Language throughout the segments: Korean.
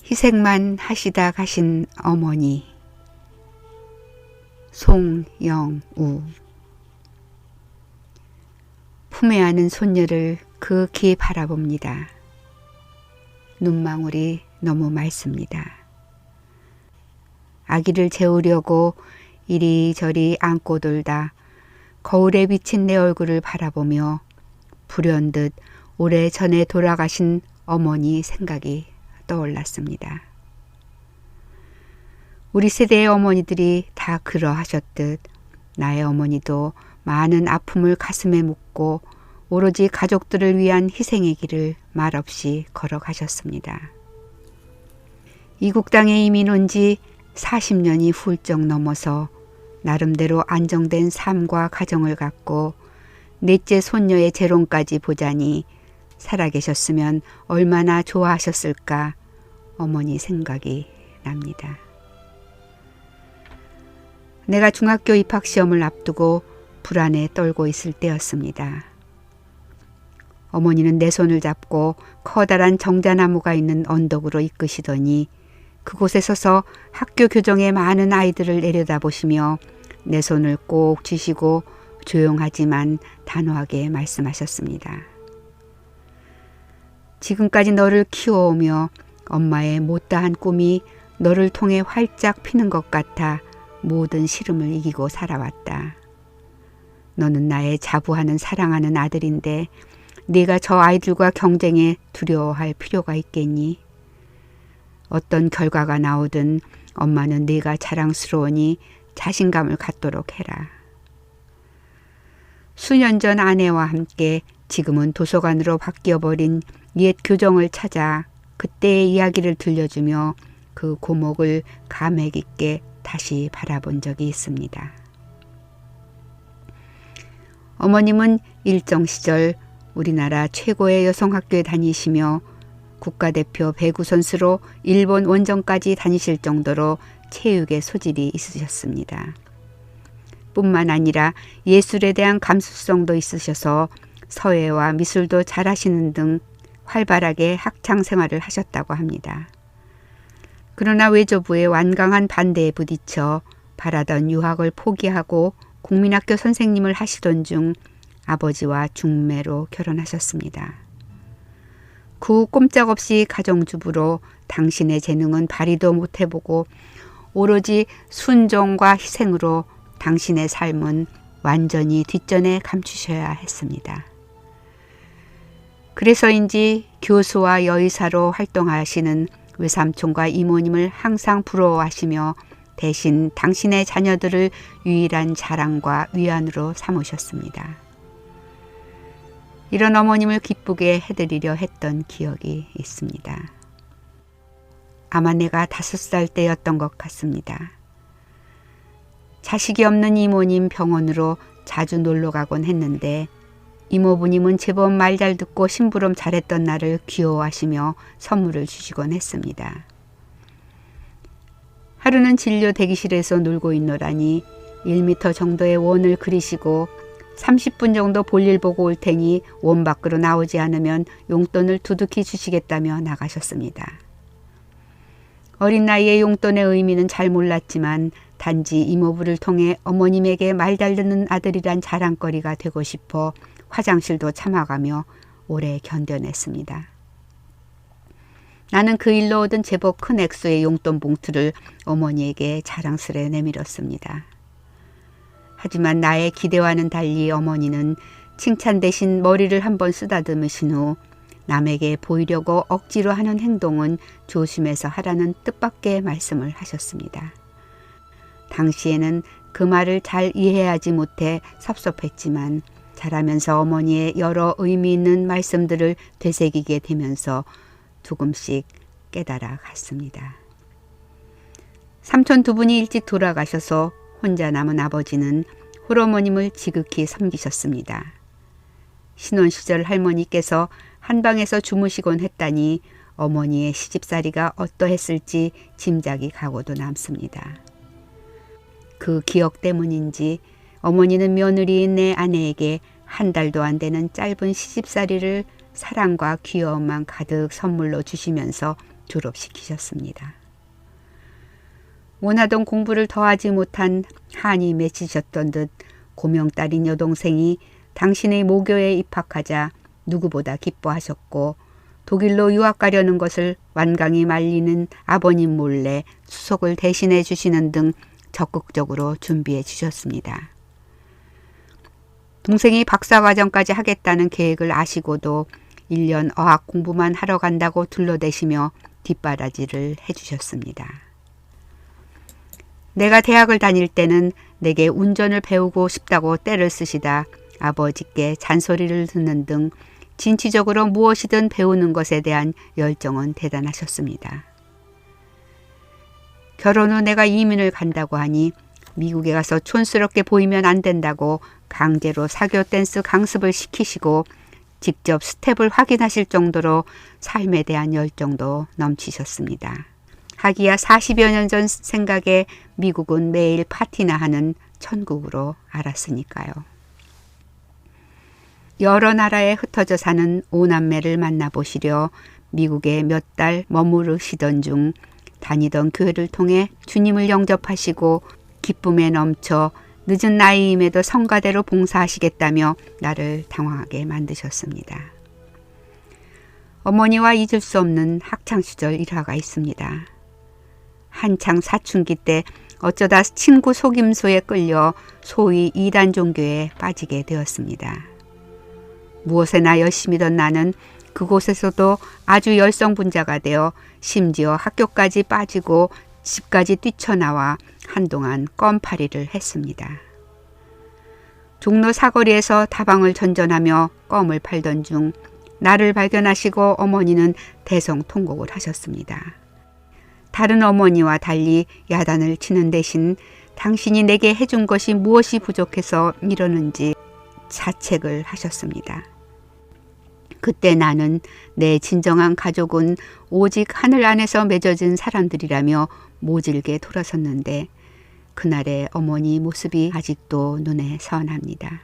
희생만 하시다 가신 어머니. 송영우. 품에 안은 손녀를 극히 바라봅니다. 눈망울이 너무 맑습니다. 아기를 재우려고 이리저리 안고 돌다 거울에 비친 내 얼굴을 바라보며 불현듯 오래전에 돌아가신 어머니 생각이 떠올랐습니다. 우리 세대의 어머니들이 다 그러하셨듯 나의 어머니도 많은 아픔을 가슴에 묻고 오로지 가족들을 위한 희생의 길을 말없이 걸어가셨습니다. 이국 땅에 이민 온 지 40년이 훌쩍 넘어서 나름대로 안정된 삶과 가정을 갖고 넷째 손녀의 재론까지 보자니 살아계셨으면 얼마나 좋아하셨을까 어머니 생각이 납니다. 내가 중학교 입학시험을 앞두고 불안에 떨고 있을 때였습니다. 어머니는 내 손을 잡고 커다란 정자나무가 있는 언덕으로 이끄시더니 그곳에 서서 학교 교정의 많은 아이들을 내려다보시며 내 손을 꼭 쥐시고 조용하지만 단호하게 말씀하셨습니다. 지금까지 너를 키워오며 엄마의 못다한 꿈이 너를 통해 활짝 피는 것 같아 모든 시름을 이기고 살아왔다. 너는 나의 자부하는 사랑하는 아들인데 네가 저 아이들과 경쟁에 두려워할 필요가 있겠니? 어떤 결과가 나오든 엄마는 네가 자랑스러우니 자신감을 갖도록 해라. 수년 전 아내와 함께 지금은 도서관으로 바뀌어버린 옛 교정을 찾아 그때의 이야기를 들려주며 그 고목을 감액 있게 다시 바라본 적이 있습니다. 어머님은 일정 시절 우리나라 최고의 여성학교에 다니시며 국가대표 배구 선수로 일본 원정까지 다니실 정도로 체육의 소질이 있으셨습니다. 뿐만 아니라 예술에 대한 감수성도 있으셔서 서예와 미술도 잘하시는 등 활발하게 학창 생활을 하셨다고 합니다. 그러나 외조부의 완강한 반대에 부딪혀 바라던 유학을 포기하고 국민학교 선생님을 하시던 중 아버지와 중매로 결혼하셨습니다. 그 후 꼼짝없이 가정주부로 당신의 재능은 발휘도 못해보고 오로지 순종과 희생으로 당신의 삶은 완전히 뒷전에 감추셔야 했습니다. 그래서인지 교수와 여의사로 활동하시는 외삼촌과 이모님을 항상 부러워하시며 대신 당신의 자녀들을 유일한 자랑과 위안으로 삼으셨습니다. 이런 어머님을 기쁘게 해드리려 했던 기억이 있습니다. 아마 내가 5살 때였던 것 같습니다. 자식이 없는 이모님 병원으로 자주 놀러 가곤 했는데 이모부님은 제법 말 잘 듣고 심부름 잘했던 나를 귀여워하시며 선물을 주시곤 했습니다. 하루는 진료 대기실에서 놀고 있노라니 1m 정도의 원을 그리시고 30분 정도 볼일 보고 올 테니 원 밖으로 나오지 않으면 용돈을 두둑히 주시겠다며 나가셨습니다. 어린 나이에 용돈의 의미는 잘 몰랐지만 단지 이모부를 통해 어머님에게 말 잘 듣는 아들이란 자랑거리가 되고 싶어 화장실도 참아가며 오래 견뎌냈습니다. 나는 그 일로 얻은 제법 큰 액수의 용돈 봉투를 어머니에게 자랑스레 내밀었습니다. 하지만 나의 기대와는 달리 어머니는 칭찬 대신 머리를 한번 쓰다듬으신 후 남에게 보이려고 억지로 하는 행동은 조심해서 하라는 뜻밖의 말씀을 하셨습니다. 당시에는 그 말을 잘 이해하지 못해 섭섭했지만 자라면서 어머니의 여러 의미 있는 말씀들을 되새기게 되면서 조금씩 깨달아 갔습니다. 삼촌 두 분이 일찍 돌아가셔서 혼자 남은 아버지는 홀어머님을 지극히 섬기셨습니다. 신혼시절 할머니께서 한방에서 주무시곤 했다니 어머니의 시집살이가 어떠했을지 짐작이 가고도 남습니다. 그 기억 때문인지 어머니는 며느리인 내 아내에게 한 달도 안 되는 짧은 시집살이를 사랑과 귀여움만 가득 선물로 주시면서 졸업시키셨습니다. 원하던 공부를 더하지 못한 한이 맺히셨던 듯 고명딸인 여동생이 당신의 모교에 입학하자 누구보다 기뻐하셨고 독일로 유학 가려는 것을 완강히 말리는 아버님 몰래 수속을 대신해 주시는 등 적극적으로 준비해 주셨습니다. 동생이 박사과정까지 하겠다는 계획을 아시고도 1년 어학 공부만 하러 간다고 둘러대시며 뒷바라지를 해주셨습니다. 내가 대학을 다닐 때는 내게 운전을 배우고 싶다고 떼를 쓰시다 아버지께 잔소리를 듣는 등 진취적으로 무엇이든 배우는 것에 대한 열정은 대단하셨습니다. 결혼 후 내가 이민을 간다고 하니 미국에 가서 촌스럽게 보이면 안 된다고 강제로 사교 댄스 강습을 시키시고 직접 스텝을 확인하실 정도로 삶에 대한 열정도 넘치셨습니다. 하기야 40여 년 전 생각에 미국은 매일 파티나 하는 천국으로 알았으니까요. 여러 나라에 흩어져 사는 오남매를 만나보시려 미국에 몇 달 머무르시던 중 다니던 교회를 통해 주님을 영접하시고 기쁨에 넘쳐 늦은 나이임에도 성가대로 봉사하시겠다며 나를 당황하게 만드셨습니다. 어머니와 잊을 수 없는 학창시절 일화가 있습니다. 한창 사춘기 때 어쩌다 친구 속임수에 끌려 소위 이단 종교에 빠지게 되었습니다. 무엇에나 열심이던 나는 그곳에서도 아주 열성분자가 되어 심지어 학교까지 빠지고 집까지 뛰쳐나와 한동안 껌파리를 했습니다. 종로 사거리에서 다방을 전전하며 껌을 팔던 중 나를 발견하시고 어머니는 대성통곡을 하셨습니다. 다른 어머니와 달리 야단을 치는 대신 당신이 내게 해준 것이 무엇이 부족해서 이러는지 자책을 하셨습니다. 그때 나는 내 진정한 가족은 오직 하늘 안에서 맺어진 사람들이라며 모질게 돌아섰는데 그날의 어머니 모습이 아직도 눈에 선합니다.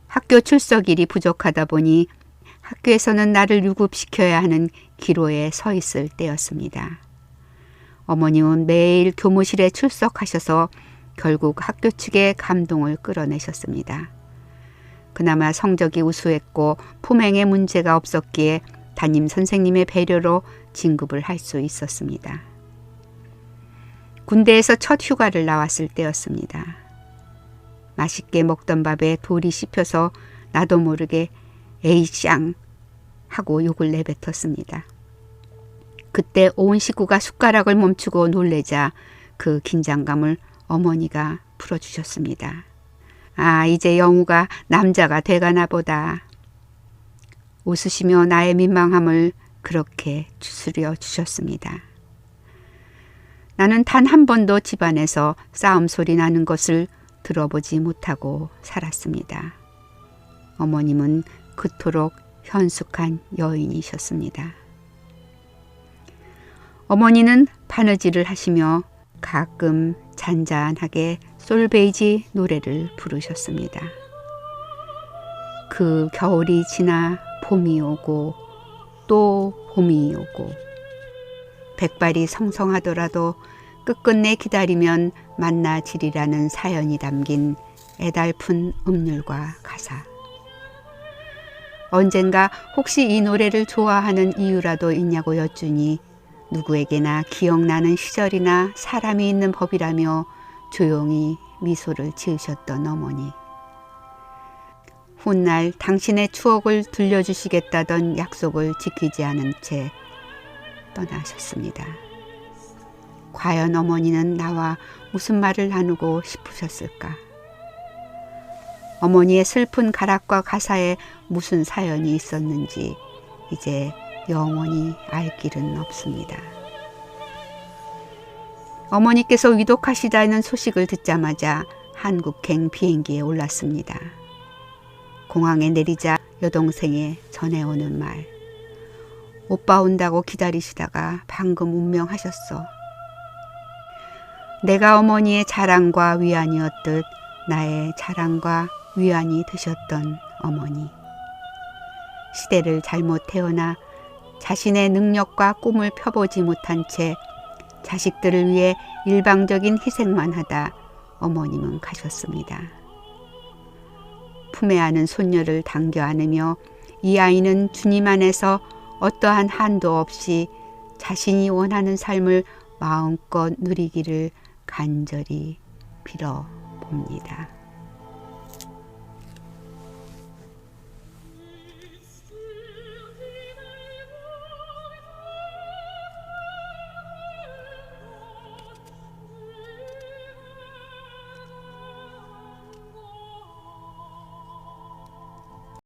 학교 출석일이 부족하다 보니 학교에서는 나를 유급시켜야 하는 기로에 서 있을 때였습니다. 어머님은 매일 교무실에 출석하셔서 결국 학교 측의 감동을 끌어내셨습니다. 그나마 성적이 우수했고 품행에 문제가 없었기에 담임 선생님의 배려로 진급을 할 수 있었습니다. 군대에서 첫 휴가를 나왔을 때였습니다. 맛있게 먹던 밥에 돌이 씹혀서 나도 모르게 에이쌍 하고 욕을 내뱉었습니다. 그때 온 식구가 숟가락을 멈추고 놀래자 그 긴장감을 어머니가 풀어주셨습니다. 아, 이제 영우가 남자가 돼가나 보다. 웃으시며 나의 민망함을 그렇게 추스려 주셨습니다. 나는 단 한 번도 집안에서 싸움 소리 나는 것을 들어보지 못하고 살았습니다. 어머님은 그토록 현숙한 여인이셨습니다. 어머니는 바느질을 하시며 가끔 잔잔하게 솔베이지 노래를 부르셨습니다. 그 겨울이 지나 봄이 오고 또 봄이 오고 백발이 성성하더라도 끝끝내 기다리면 만나지리라는 사연이 담긴 애달픈 음률과 가사. 언젠가 혹시 이 노래를 좋아하는 이유라도 있냐고 여쭈니 누구에게나 기억나는 시절이나 사람이 있는 법이라며 조용히 미소를 지으셨던 어머니. 훗날 당신의 추억을 들려주시겠다던 약속을 지키지 않은 채 떠나셨습니다. 과연 어머니는 나와 무슨 말을 나누고 싶으셨을까? 어머니의 슬픈 가락과 가사에 무슨 사연이 있었는지 이제 영원히 알 길은 없습니다. 어머니께서 위독하시다는 소식을 듣자마자 한국행 비행기에 올랐습니다. 공항에 내리자 여동생의 전해오는 말. 오빠 온다고 기다리시다가 방금 운명하셨어. 내가 어머니의 자랑과 위안이었듯 나의 자랑과 위안이 되셨던 어머니. 시대를 잘못 태어나 자신의 능력과 꿈을 펴보지 못한 채 자식들을 위해 일방적인 희생만 하다 어머님은 가셨습니다. 품에 안은 손녀를 당겨 안으며 이 아이는 주님 안에서 어떠한 한도 없이 자신이 원하는 삶을 마음껏 누리기를 간절히 빌어봅니다.